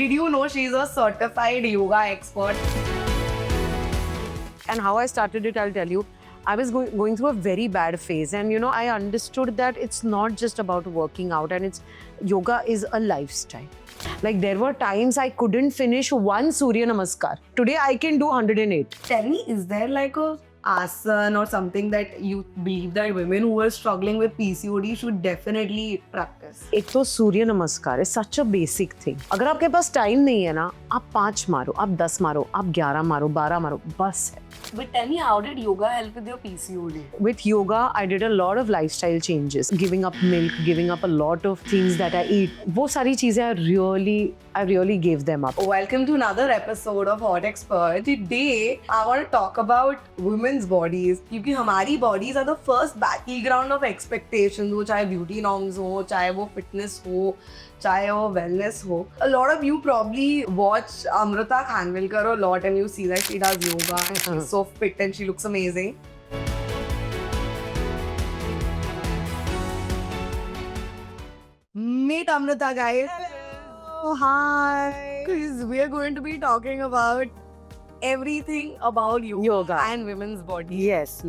did you know she's a certified yoga expert? And how I started it, I'll tell you. I was going through a very bad phase, and I understood that it's not just about working out, and yoga is a lifestyle. Like, there were times I couldn't finish one Surya Namaskar. Today I can do 108. Tell me, is there like a asana or something that you believe that women who are struggling with PCOD should definitely practice? एक तो सूर्य नमस्कार is such a basic thing. अगर आपके पास time नहीं है ना, आप 5 मारो, आप 10 मारो, आप 11 मारो, 12 मारो, बस है. But tell me, how did yoga help with your PCOD? With yoga, I did a lot of lifestyle changes. Giving up milk, giving up a lot of things that I eat. वो सारी चीजें I really gave them up. Welcome to another episode of Hot Expert. Today, I want to talk about women's bodies. क्योंकि हमारी bodies are the first battleground of expectations. वो चाहे beauty norms हो, चाहे वो fitness हो, चाहे वो wellness हो. A lot of you probably watch Amrita Khanvilkar a lot and you see that she does yoga and she's so fit and she looks amazing. Meet Amrita, guys. Oh, hi. Because we are going to be talking about everything about yoga and women's body. Yes.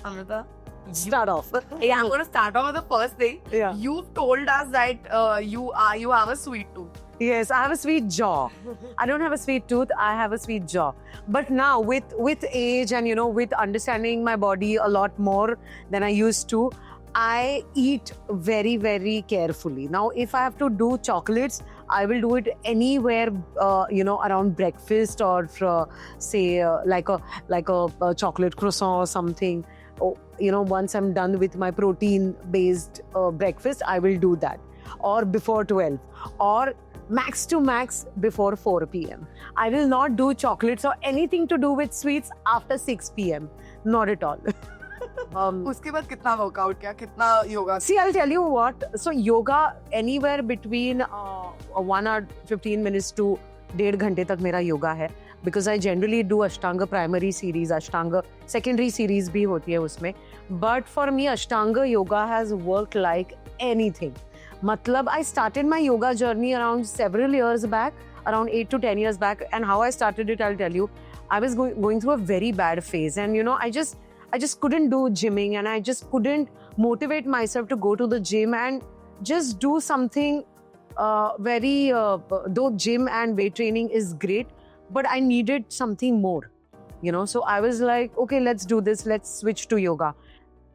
Amrita, Start off. yeah, I'm going to start off with the first thing. Yeah. You've told us that you have a sweet tooth. Yes, I have a sweet jaw. I don't have a sweet tooth, I have a sweet jaw. But now with age and with understanding my body a lot more than I used to, I eat very, very carefully. Now, if I have to do chocolates, I will do it anywhere, around breakfast or say like a chocolate croissant or something. Or, once I'm done with my protein-based breakfast, I will do that. Or before 12. Or max to max before 4 p.m. I will not do chocolates or anything to do with sweets after 6 p.m. Not at all. उसके बाद कितना workout किया, कितना yoga? See, I'll tell you what. So yoga anywhere between 1 hour 15 minutes to 1.5 घंटे तक मेरा योगा है. Because I generally do Ashtanga primary series, Ashtanga secondary series भी होती है उसमें. But for me, Ashtanga yoga has worked like anything. मतलब, I started my yoga journey around several years back, around 8 to 10 years back. And how I started it, I'll tell you. I was going through a very bad phase. And I just couldn't do gymming, and I just couldn't motivate myself to go to the gym and just do something though gym and weight training is great, but I needed something more, So I was like, okay, let's do this. Let's switch to yoga.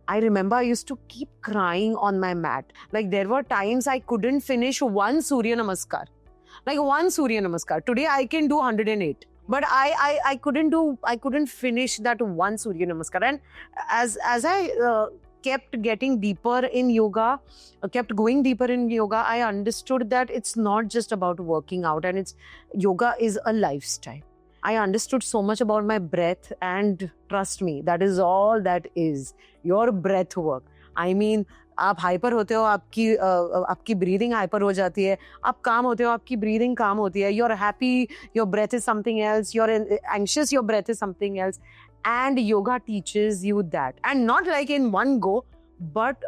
I remember I used to keep crying on my mat. Like, there were times I couldn't finish one Surya Namaskar. Like, one Surya Namaskar. Today I can do 108. But I couldn't finish that one Surya Namaskar. And as I kept getting deeper in yoga, kept going deeper in yoga, I understood that it's not just about working out, and yoga is a lifestyle. I understood so much about my breath, and trust me, that is all that is. Your breath work. I mean, आप hyper होते हो, आपकी breathing hyper हो जाती है. आप काम होते हो, आपकी ब्रीदिंग काम होती है. You're happy, your breath is something else. You're anxious, your breath is something else. And yoga teaches you that. And not like in one go, but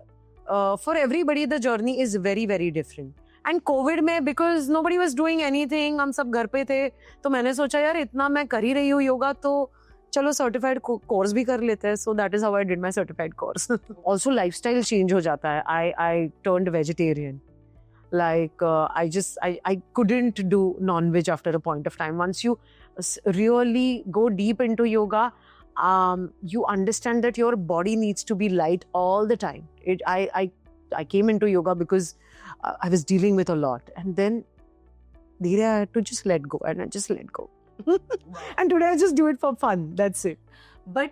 for everybody, the journey is very, very different. And COVID में, because nobody was doing anything, हम सब घर पे थे, तो मैंने सोचा यार इतना मैं कर ही रही हूँ योगा, तो चलो सर्टिफाइड कोर्स भी कर लेते हैं. So that is how I did my certified course. Also lifestyle change हो जाता है. I turned vegetarian. Like, I couldn't do non-veg after a point of time. Once you really go deep into yoga, you understand that your body needs to be light all the time. I came into yoga because I was dealing with a lot, and then I had to just let go, and I just let go. And today I just do it for fun. That's it. But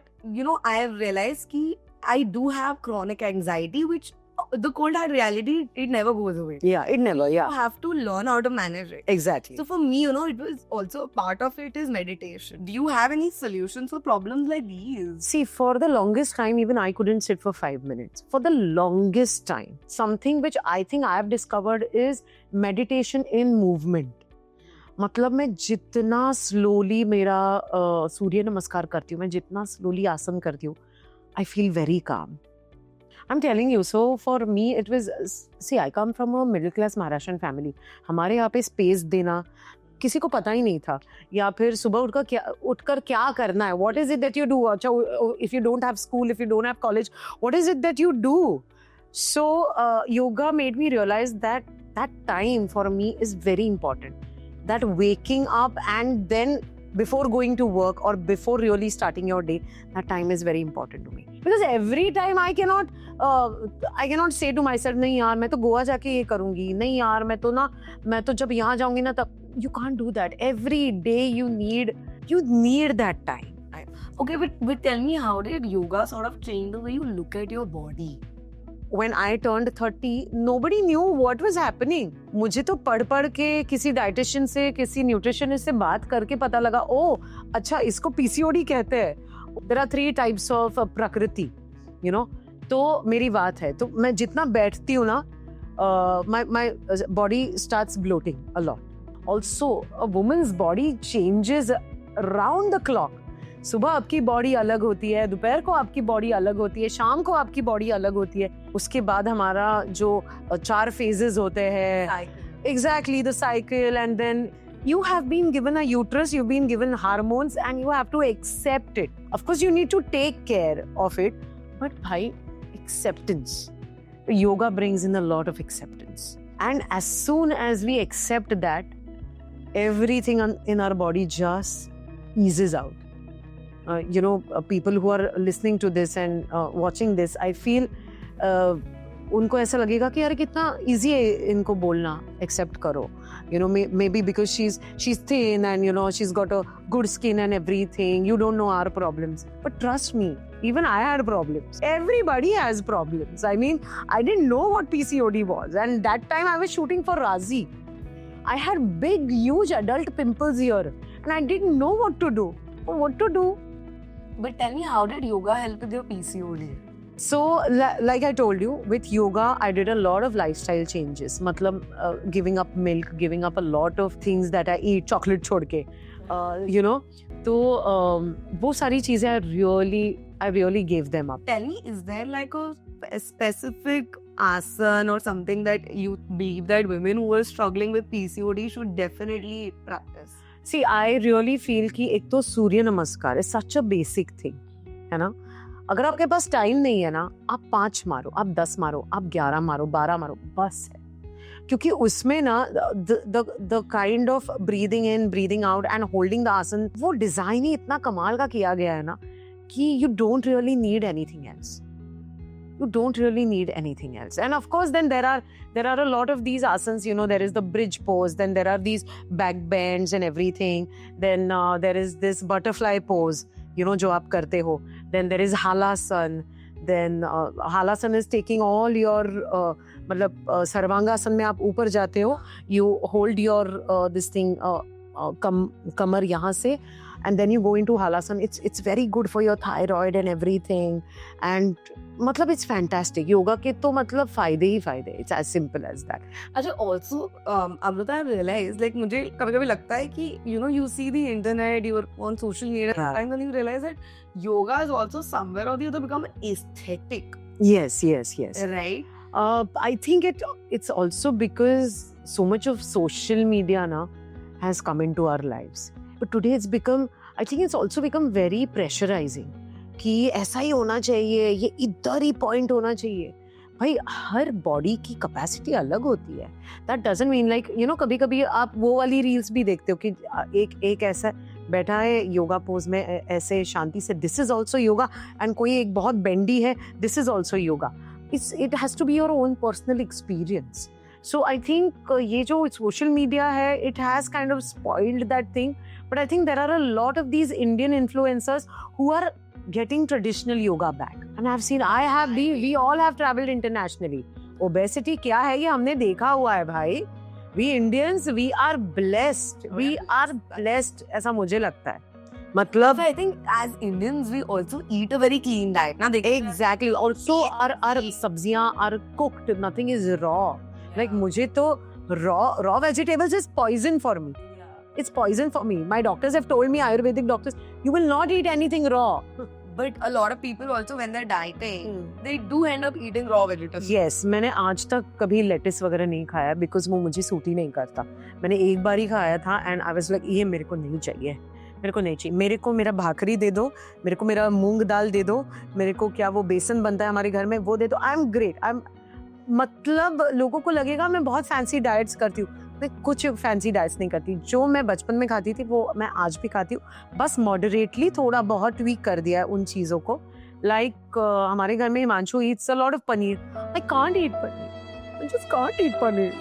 I have realized that I do have chronic anxiety, which the cold hard reality, it never goes away. Yeah, it never. Yeah, you have to learn how to manage it. Exactly. So for me, it was also part of it is meditation. Do you have any solutions for problems like these? See, for the longest time, even I couldn't sit for 5 minutes. For the longest time, something which I think I have discovered is meditation in movement. मतलब मैं जितना slowly मेरा सूर्य नमस्कार करती हूँ, मैं जितना slowly आसन करती हूँ, I feel very calm. I'm telling you, so for me it was, see, I come from a middle class Maharashtrian family. हमारे यहाँ पे space देना, किसी को पता ही नहीं था, या फिर सुबह उठकर क्या करना है, what is it that you do, अच्छा if you don't have school, if you don't have college, what is it that you do. So yoga made me realize that time for me is very important. That waking up and then before going to work or before really starting your day, that time is very important to me. Because every time I cannot say to myself, नहीं यार मैं तो गोवा जाके ये करूँगी, नहीं यार मैं तो जब यहाँ जाऊँगी ना तब. You can't do that. Every day you need that time. Okay, but tell me, how did yoga sort of change the way you look at your body? When I turned 30, nobody knew what was happening. मुझे तो पढ़ के किसी dietitian से, किसी nutritionist से बात करके पता लगा, ओ अच्छा इसको PCOD कहते हैं. There are 3 types of प्रकृति, you know. तो मेरी बात है, तो मैं जितना बैठती हूँ ना, my body starts bloating a lot. Also, a woman's body changes round the clock. सुबह आपकी बॉडी अलग होती है, दोपहर को आपकी बॉडी अलग होती है, शाम को आपकी बॉडी अलग होती है. उसके बाद हमारा जो 4 phases होते हैं, exactly the cycle, and then you have been given a uterus, you've been given hormones, and you have to accept it. Of course you need to take care of it, but bhai, acceptance. Yoga brings in a lot of acceptance, and as soon as we accept that, everything in our body just eases out. People who are listening to this and watching this, I feel उनको ऐसा लगेगा कि यार कितना easy है इनको बोलना, accept करो. Maybe because she's thin and she's got a good skin and everything. You don't know our problems, but trust me, even I had problems. Everybody has problems. I mean, I didn't know what PCOD was, and that time I was shooting for Razi. I had big, huge adult pimples here, and I didn't know what to do. But tell me, how did yoga help with your PCOD? So, like I told you, with yoga, I did a lot of lifestyle changes. Matlab, giving up milk, giving up a lot of things that I eat, chocolate छोड़ के, तो वो सारी चीजें I really gave them up. Tell me, is there like a specific asana or something that you believe that women who are struggling with PCOD should definitely practice? See, I really feel कि एक तो सूर्य नमस्कार is such a basic thing, है ना. अगर आपके पास time नहीं है ना, आप 5 मारो, आप 10 मारो, आप 11 मारो, 12 मारो, बस है. क्योंकि उसमें ना the kind of breathing in, breathing out and holding the asana, वो डिजाइन ही इतना कमाल का किया गया है ना कि you don't really need anything else. You don't really need anything else. And of course, then there are a lot of these asanas. There is the bridge pose, then there are these back bends and everything. Then there is this butterfly pose, जो आप करते हो. Then there is halasana. Then halasana is taking all your मतलब सर्वांगासन में आप ऊपर जाते हो. You hold your this thing कमर यहाँ से, and then you go into halasana. It's very good for your thyroid and everything, and मतलब it's fantastic. Yoga के तो मतलब फायदे ही फायदे. It's as simple as that. अच्छा, also Amrita, I realized, like मुझे कभी-कभी लगता है कि you see the internet, you're on social media, and then you realize that yoga is also somewhere or the other become aesthetic. Yes. Right. I think it's also because so much of social media now has come into our lives. But today I think it's also become very pressurizing. कि ऐसा ही होना चाहिए, ये इधर ही point होना चाहिए. भाई, हर body की कैपेसिटी अलग होती है. दैट डजंट मीन लाइक कभी-कभी आप वो वाली रील्स भी देखते हो कि एक ऐसा बैठा है योगा पोज में ऐसे शांति से, this is also yoga. And कोई एक बहुत बेंडी है, this is also yoga. It has to be your own personal experience. So I think ये जो social media है, it has kind of spoiled that thing. But I think there are a lot of these Indian influencers who are getting traditional yoga back. And I've seen, we all have traveled internationally. Obesity क्या है ये हमने देखा हुआ है भाई. We Indians, we are blessed. We are blessed, ऐसा मुझे लगता है. मतलब I think as Indians we also eat a very clean diet. ना exactly. Also our सब्जियां are cooked. Nothing is raw. Like मुझे तो raw vegetables is poison for me. It's poison for me. My doctors have told me, Ayurvedic doctors, you will not eat anything raw. But a lot of people also, when they're dieting, they do end up eating raw vegetables. Yes, मैंने आज तक कभी lettuce वगैरह नहीं खाया because वो मुझे suit ही नहीं करता. मैंने एक बार ही खाया था एंड आई वाज लाइक ये मेरे को नहीं चाहिए, मेरे को नहीं चाहिए. मेरे को मेरा भाकरी दे दो, मेरे को मेरा मूंग दाल दे दो, मेरे को क्या वो बेसन बनता है हमारे घर में वो दे दो. I am great. I am मतलब लोगों को लगेगा मैं बहुत फैंसी डाइट्स करती हूँ. मैं कुछ फैंसी डाइट्स नहीं करती. जो मैं बचपन में खाती थी वो मैं आज भी खाती हूँ, बस मॉडरेटली थोड़ा बहुत ट्वीक कर दिया है उन चीज़ों को. लाइक हमारे घर में Himanshu Yeats a lot of paneer. I can't eat paneer, I just can't eat paneer.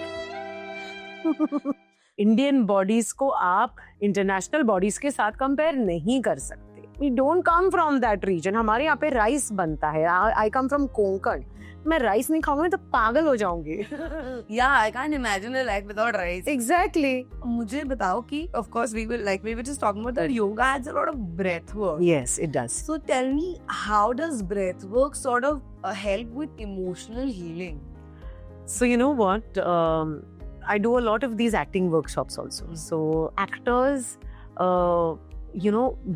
Indian bodies को आप इंटरनेशनल बॉडीज के साथ कंपेयर नहीं कर सकते. We don't come from that region. हमारे यहाँ पे राइस बनता है. I come from Konkan. मैं राइस नहीं खाऊंगी तो पागल हो जाऊंगी. Yeah, I can't imagine a life without rice. Exactly. मुझे बताओ कि of course we were just talking about that yoga adds a lot of breath work. Yes, it does. So tell me, how does breath work sort of help with emotional healing? So you know what? I do a lot of these acting workshops also. So actors,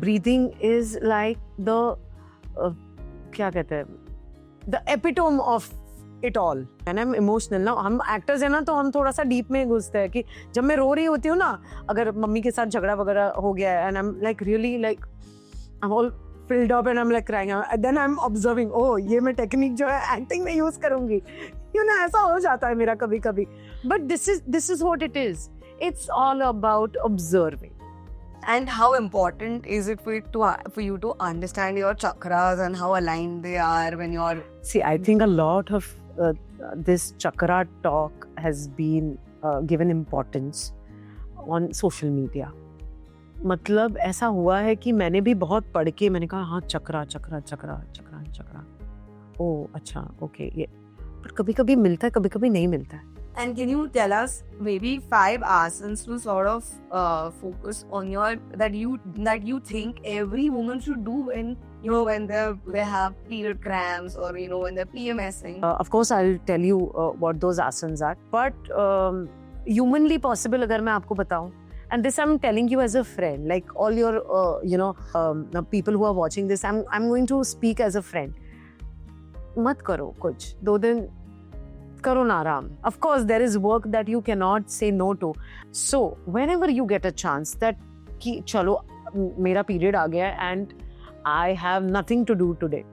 breathing is like the क्या कहते हैं? The epitome of it all. And I'm emotional now. हम actors हैं ना तो हम थोड़ा सा deep में घुसते हैं कि जब मैं रो रही होती हूँ ना, अगर मम्मी के साथ झगड़ा वगैरह हो गया है and I'm like really like I'm all filled up and I'm like crying. Then I'm observing. Oh, ये मैं technique जो है acting में use करूँगी. ऐसा हो जाता है मेरा कभी कभी. But this is what it is. It's all about observing. And how important is it for you to understand your chakras and how aligned they are when you're... See, I think a lot of this chakra talk has been given importance on social media. मतलब ऐसा हुआ है कि मैंने भी बहुत पढ़ के मैंने कहा हाँ चक्रा चक्रा चक्रा चक्रा चक्रा. ओह अच्छा ओके ये. पर कभी कभी मिलता है, कभी कभी नहीं मिलता है. And can you tell us maybe 5 asanas to sort of focus on that you think every woman should do when they have period cramps or when they're PMSing? Of course, I'll tell you what those asanas are. But humanly possible, अगर मैं आपको बताऊं, and this I'm telling you as a friend, like all your people who are watching this, I'm going to speak as a friend. मत करो कुछ 2 दिन करो ना आराम. Of course, there is work that you cannot say no to. So, whenever you get a chance that कि चलो मेरा period आ गया and I have nothing to do today,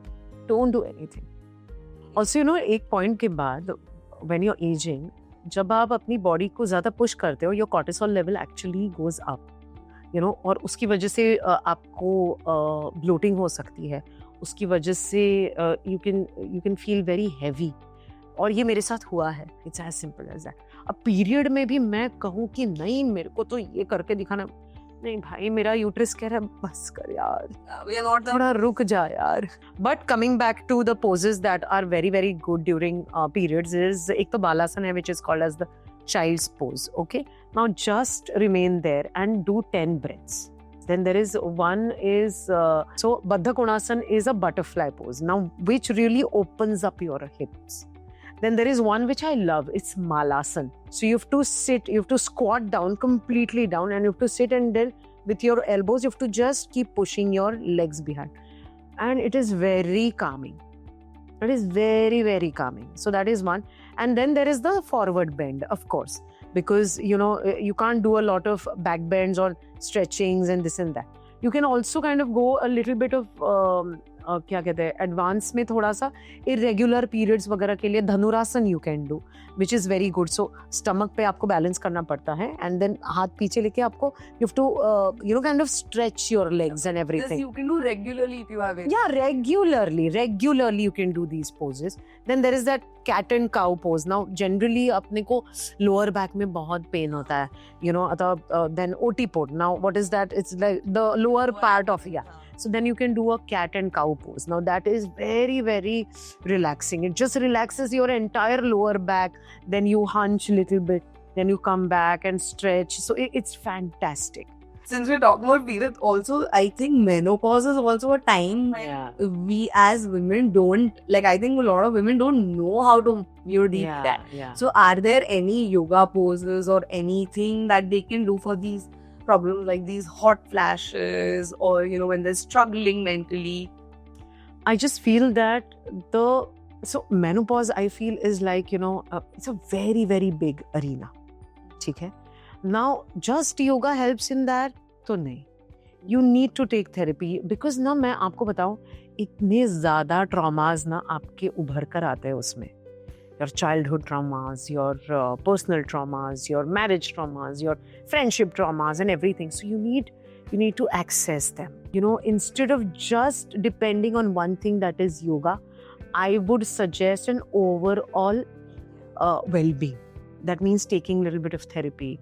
don't do anything. Also, एक point के बाद when you're aging, जब आप अपनी body को ज़्यादा push करते हो, your cortisol level actually goes up. और उसकी वजह से आपको bloating हो सकती है. उसकी वजह से you can feel very heavy. और ये मेरे साथ हुआ है. It's as simple as that. अब पीरियड में भी मैं कहूँ कि नहीं मेरे को तो ये करके दिखाना, नहीं भाई मेरा यूट्रस कह रहा है बस कर यार, थोड़ा रुक जा यार. But coming back to the poses that are very very good during periods is एक तो बालासन है which is called as the child's pose. Okay, now just remain there and do 10 breaths. Then there is one is so Baddha Konasana is a butterfly pose now which really opens up your hips. Then there is one which I love. It's Malasana. So you have to sit, you have to squat down, completely down, and you have to sit and then with your elbows, you have to just keep pushing your legs behind. And it is very calming. It is very, very calming. So that is one. And then there is the forward bend, of course, because, you can't do a lot of back bends or stretchings and this and that. You can also kind of go a little bit of क्या कहते हैं advance में थोड़ा सा irregular periods वगैरह के लिए Dhanurasana you can do which is very good. So stomach पे आपको बैलेंस करना पड़ता है एंड देन हाथ पीछे लेके आपको you have to kind of stretch your legs and everything. You can do regularly if you have it. Yeah, regularly you can do these poses. Then there is that cat and cow pose. Now generally अपने को lower back में बहुत pain होता है, then OT pose. Now what is that? It's like the lower part of So then you can do a cat and cow pose. Now that is very, very relaxing. It just relaxes your entire lower back. Then you hunch a little bit. Then you come back and stretch. So it's fantastic. Since we're talking about periods, also I think menopause is also a time we as women don't, I think a lot of women don't know how to deal with that. Yeah. So are there any yoga poses or anything that they can do for these problems like these hot flashes or when they're struggling mentally? I just feel that so menopause I feel is like, it's a very, very big arena. ठीक है? Now, just yoga helps in that? तो नहीं. You need to take therapy because ना मैं आपको बताऊं, इतने ज़्यादा traumas ना आपके उभर कर आते हैं उसमें. Your childhood traumas, your personal traumas, your marriage traumas, your friendship traumas and everything. So you need to access them. Instead of just depending on one thing, that is yoga, I would suggest an overall well-being. That means taking a little bit of therapy,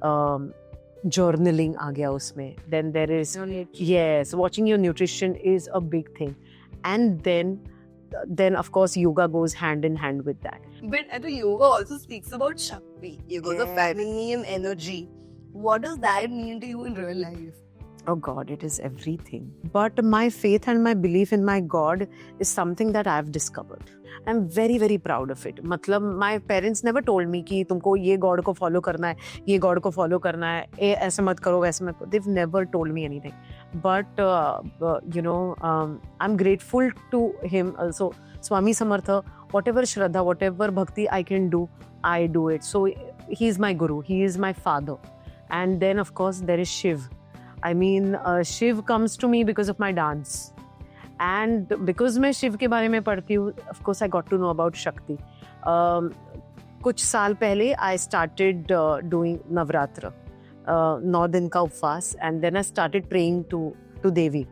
journaling aa gaya usme. Then there is, yes, watching your nutrition is a big thing. And then of course yoga goes hand in hand with that. But I think yoga also speaks about Shakti. Yoga, the feminine energy. What does that mean to you in real life? Oh God, it is everything. But my faith and my belief in my God is something that I've discovered. I'm very, very proud of it. मतलब my parents never told me कि तुमको ये God को follow करना है, ये God को follow करना है, ऐसे मत करो, वैसे मत करो. They've never told me anything. But I'm grateful to him also. Swami Samartha, whatever Shraddha, whatever bhakti I can do, I do it. So he's my guru, he is my father. And then of course there is Shiv. I mean, Shiv comes to me because of my dance. And because मैं शिव के बारे में पढ़ती हूँ, of course I got to know about Shakti. कुछ साल पहले I started doing Navratra, 9 दिन का उपवास, and then I started praying to Devi.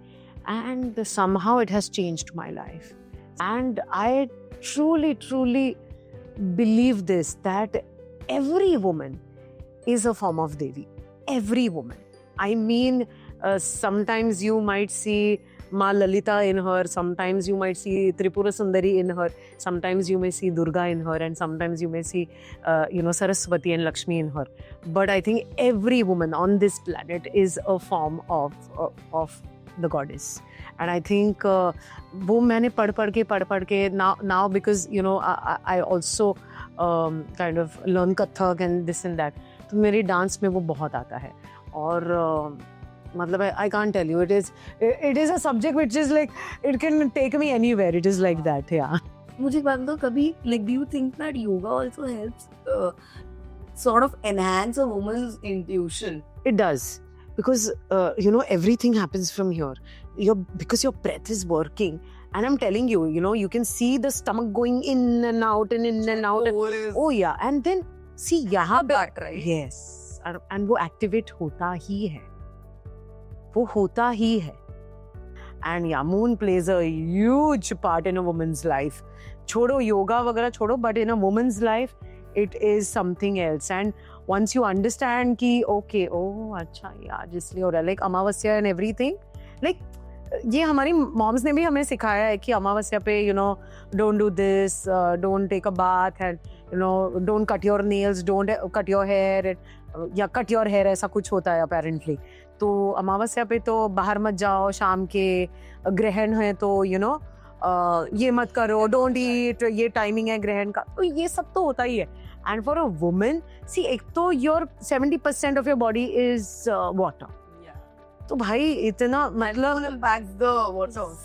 And somehow it has changed my life. And I truly, truly believe this, that every woman is a form of Devi. Every woman. I mean, sometimes you might see Ma Lalita in her, sometimes you might see Tripura Sundari in her, sometimes you may see Durga in her, and sometimes you may see, Saraswati and Lakshmi in her. But I think every woman on this planet is a form of the goddess. And I think वो मैंने पढ़ के now because I also kind of learn Kathak and this and that, तो मेरे dance में वो बहुत आता है. और मतलब I can't tell you, it is a subject which is like, it can take me anywhere. It is like that, yeah. मुझे एक बात बताओ, कभी like do you think that yoga also helps sort of enhance a woman's intuition? It does, because everything happens from here. Because your breath is working, and I'm telling you, you can see the stomach going in and out and in and out. Oh yeah, and then see यहाँ पे, right? Yes, and वो activate होता ही है. वो होता ही है. And yeah, moon plays a huge part in a woman's life. छोड़ो yoga वगैरह छोड़ो, but in a woman's life, it is something else. And once you understand कि okay, oh अच्छा यार इसलिए हो रहा है, like Amavasya and everything, like ये हमारी moms ने भी हमें सिखाया है कि अमावस्या पे don't do this, don't take a bath, and don't cut your nails, don't cut your hair, या cut your hair, ऐसा कुछ होता है apparently. तो अमावस्या पे तो बाहर मत जाओ, शाम के ग्रहण है तो ये मत करो, डोंट ईट, ये टाइमिंग है ग्रहण का, तो ये सब तो होता ही है. एंड फॉर अ वुमन, सी एक तो your 70% of your body is water. तो भाई इतना मतलब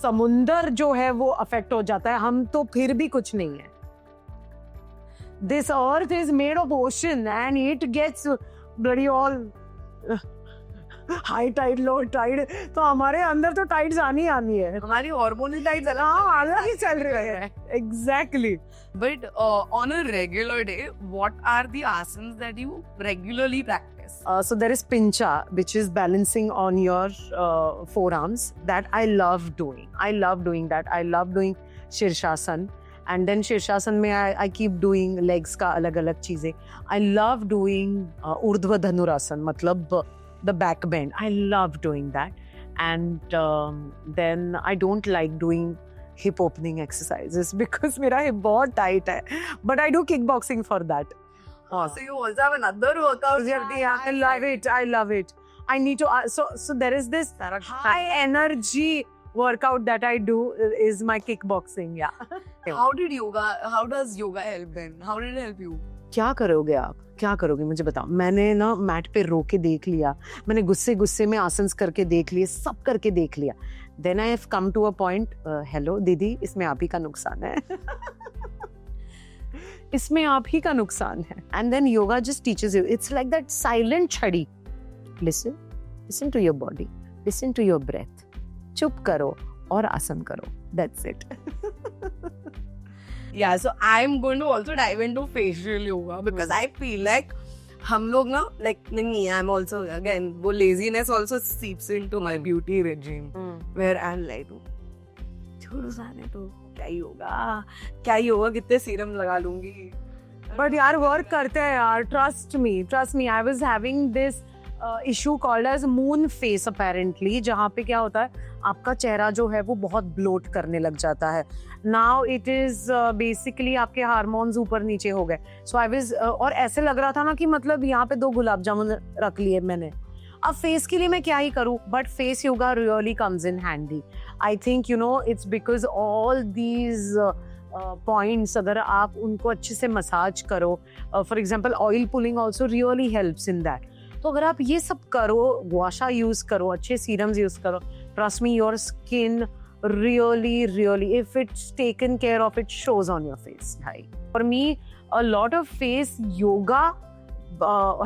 समुंदर जो है वो अफेक्ट हो जाता है, हम तो फिर भी कुछ नहीं है. This earth is made of ocean and it gets bloody all high tide, low tide, तो हमारे अंदर तो टाइड्स आनी है. हमारी हार्मोनल टाइड्स अलग ही चल रहे हैं. Exactly. But on a regular day, what are the asanas that you regularly practice? So there is Pincha, which is balancing on your forearms. That I love doing. I love doing that. I love doing Shirshasan. And then Shirshasan mein I keep doing legs ka alag-alag cheeze. I love doing Urdhva Dhanurasan, matlab the back bend. I love doing that. And then I don't like doing hip opening exercises because मेरा hip बहुत tight है. But I do kickboxing for that. So you also have another workout. Yeah, I love it. I love it. I need to. So there is this high energy workout that I do is my kickboxing. Yeah. How does yoga help then? How did it help you? क्या करोगे आप? क्या करोगे मुझे बताओ. मैंने ना mat पे रो के देख लिया, मैंने गुस्से में आसन्स करके देख लिए, सब करके देख लिया. Then I have come to a point, hello दीदी, इसमें आप ही का नुकसान है. इसमें आप ही का नुकसान है. And then yoga just teaches you. It's like that silent chhadi. Listen to your body. Listen to your breath. चुप करो और आसन करो. That's it. Yeah, so I'm going to also dive into facial yoga because I feel like हम लोग ना like नहीं, I'm also again वो laziness also seeps into my beauty regime where I'm like छोड़ो जाने तो क्या योगा कितने सीरम लगा लूंगी. But यार वर्क करते हैं यार. Trust me. I was having this issue called as moon face apparently, जहाँ पे क्या होता है आपका चेहरा जो है वो बहुत ब्लोट करने लग जाता है. Now it is basically आपके हार्मोन्स ऊपर नीचे हो गए. So I was और ऐसे लग रहा था ना कि मतलब यहाँ पे 2 गुलाब जामुन रख लिए मैंने. अब फेस के लिए मैं क्या ही करूँ, but face yoga really comes in handy. I think you know it's because all these points अगर आप उनको अच्छे से मसाज करो, for example oil pulling also really helps in that. तो अगर आप ये सब करो, गुआशा यूज करो, अच्छे सीरम्स यूज करो, trust me your skin really if it's taken care of, it shows on your face. For me a lot of face yoga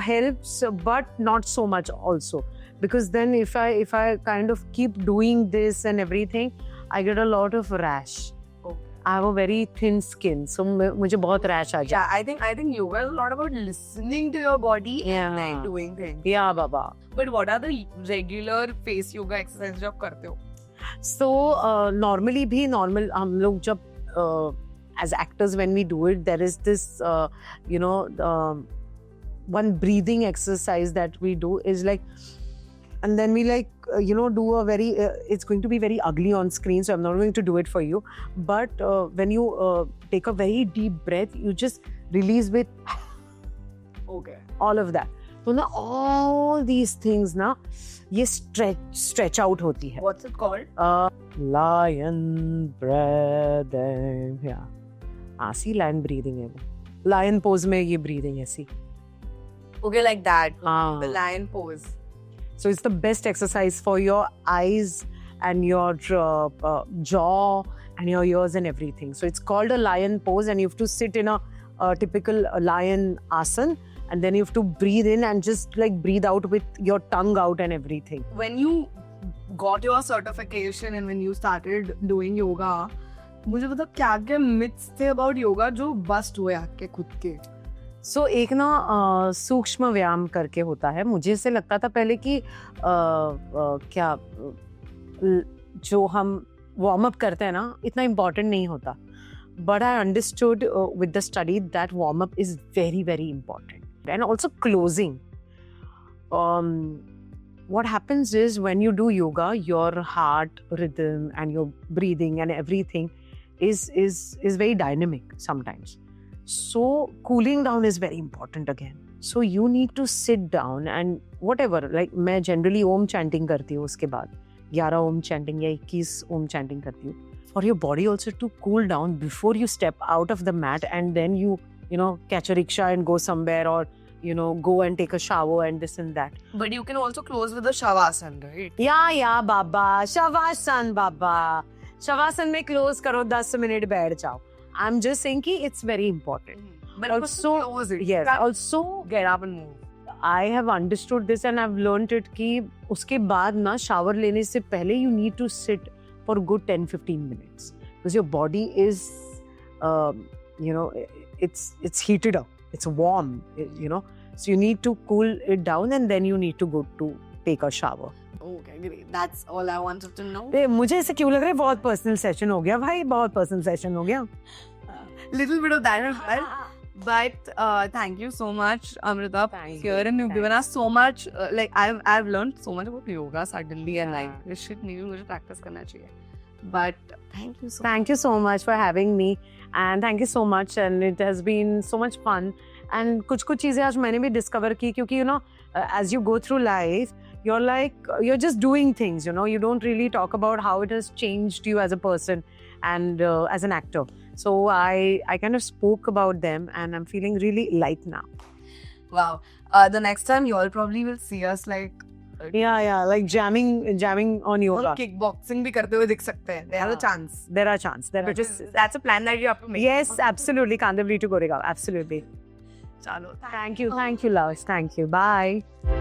helps, but not so much also, because then if I kind of keep doing this and everything, I get a lot of rash. I have a very thin skin, so मुझे बहुत rash आ जाता. Yeah, I think yoga is a lot about listening to your body and like doing things. Yeah, baba. But what are the regular face yoga exercises जो आप करते हो? So normally भी normal हम लोग जब as actors when we do it, there is this one breathing exercise that we do is like, and then we like do a very it's going to be very ugly on screen, so I'm not going to do it for you, but when you take a very deep breath, you just release with okay, all of that. So now all these things ना ये stretch out होती है. What's it called? Lion breathing. Yeah. See, lion breathing है. Lion pose में ये breathing है, see. Okay, like that. The lion pose. So it's the best exercise for your eyes and your jaw and your ears and everything. So it's called a lion pose, and you have to sit in a typical lion asana. And then you have to breathe in and just like breathe out with your tongue out and everything. When you got your certification and when you started doing yoga, मुझे पता क्या myths थे about yoga जो bust हुए आपके खुद के? So एक ना सूक्ष्म व्यायाम करके होता है. मुझे ऐसे लगता था पहले कि क्या जो हम वार्म अप करते हैं ना इतना इम्पोर्टेंट नहीं होता. But I understood with the study that warm up is very important. And also closing. What happens is when you do yoga, your heart rhythm and your breathing and everything is very dynamic sometimes. So cooling down is very important again. So you need to sit down and whatever. Like मैं generally om chanting करती हूँ उसके बाद 11 om chanting या 21 om chanting करती हूँ. For your body also to cool down before you step out of the mat, and then you catch a rickshaw and go somewhere, or go and take a shower and this and that. But you can also close with the shavasana, right? Yeah baba, shavasana baba. Shavasana में close करो 10 minute बैठ जाओ. I'm just saying कि it's very important. But also close it. Yes, also Get up and move. I have understood this and I've learned it कि उसके बाद ना shower लेने से पहले you need to sit for a good 10-15 minutes, because your body is it's heated up, it's warm, so you need to cool it down and then you need to go to take a shower. Okay, great. That's all I wanted to know. मुझे ऐसे क्यों लग रहा है बहुत personal session हो गया भाई, बहुत पर्सनल सेशन हो गया. Little bit of that as well. But thank you so much, Amrita, here, and you've given us so much. Like I've learned so much about yoga suddenly, and like this shit maybe मुझे practice करना चाहिए. But thank you so much for having me, and thank you so much, and it has been so much fun. And कुछ चीजें आज मैंने भी discover की, क्योंकि as you go through life, you're just doing things, you don't really talk about how it has changed you as a person and as an actor. So I kind of spoke about them, and I'm feeling really light now. Wow. The next time you all probably will see us like Yeah, like jamming on yoga. और kick boxing भी करते हुए दिख सकते हैं. There are a chance. There are chances. There are Which is that's a plan that you have to make. Yes, absolutely. Kandivali to Goregaon. Absolutely. चलो. Thank you, love. Thank you. Bye.